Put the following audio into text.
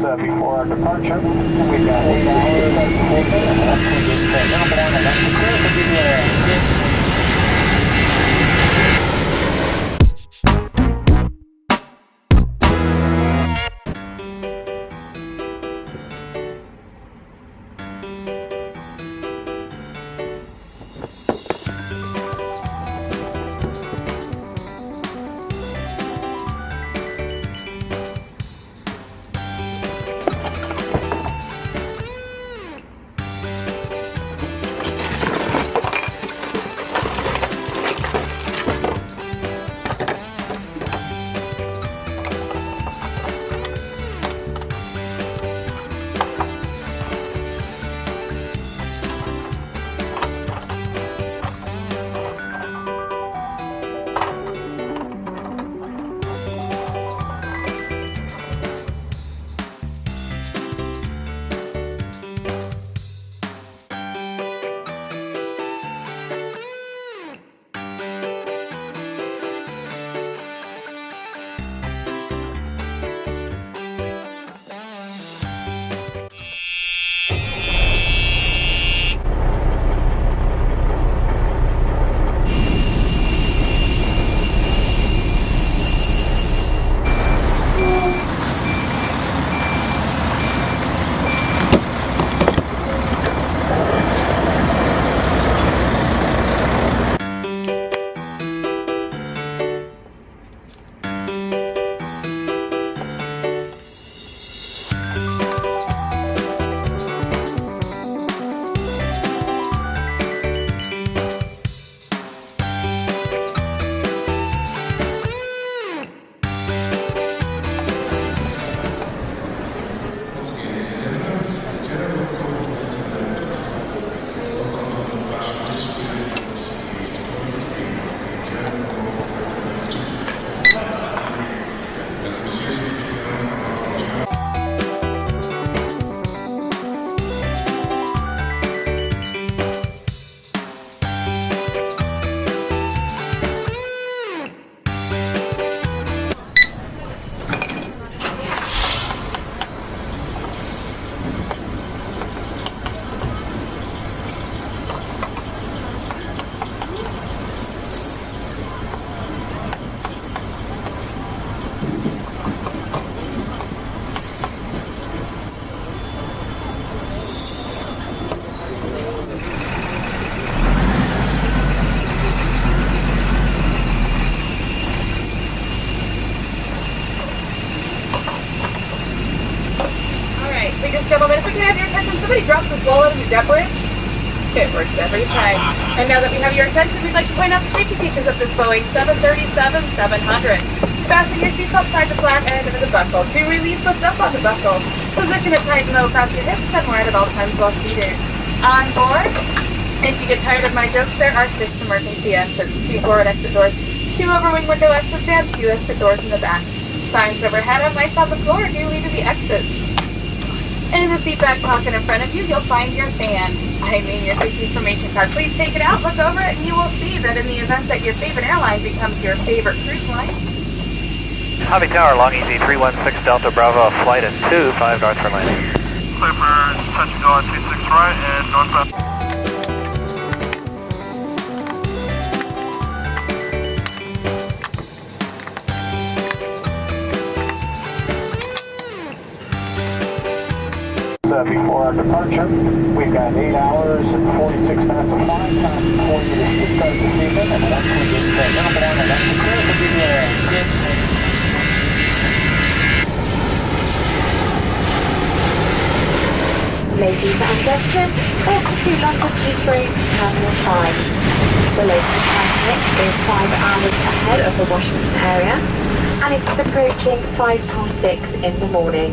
Before our departure, we've got 8 hours and 4 minutes. Once we get airborne and up to clear, we'll give you a Gentlemen, if we can have your attention, somebody dropped this wallet in the debris. It works every time. And now that we have your attention, we'd like to point out the safety features of this Boeing 737-700. Fasten your seatbelt tied to the flat end of the buckle. To release, lift up on the buckle. Position it tight and low across your hips and wide at all times while seated. On board, if you get tired of my jokes, there are 6 emergency exits. 2 forward exit doors, 2 overwing window exits, and 2 exit doors in the back. Signs overhead and lights on the floor do lead to the exits. In the seat back pocket in front of you, you'll find your fan. I mean your safety information card. Please take it out, look over it, and you will see that in the event that your favorite airline becomes your favorite cruise line. Hobby Tower, Long Easy 316 Delta Bravo, flight at 25 north for landing. Clear for touch and go on 26 right and northbound. Before our departure, we've got 8 hours and 46 minutes of flying time for you to start this evening, and once we get airborne and up to clear, we'll give you a good. Ladies and gentlemen, welcome to London Heathrow Terminal 5. The local time is 5 hours ahead of the Washington area, and it's approaching 6:05 in the morning.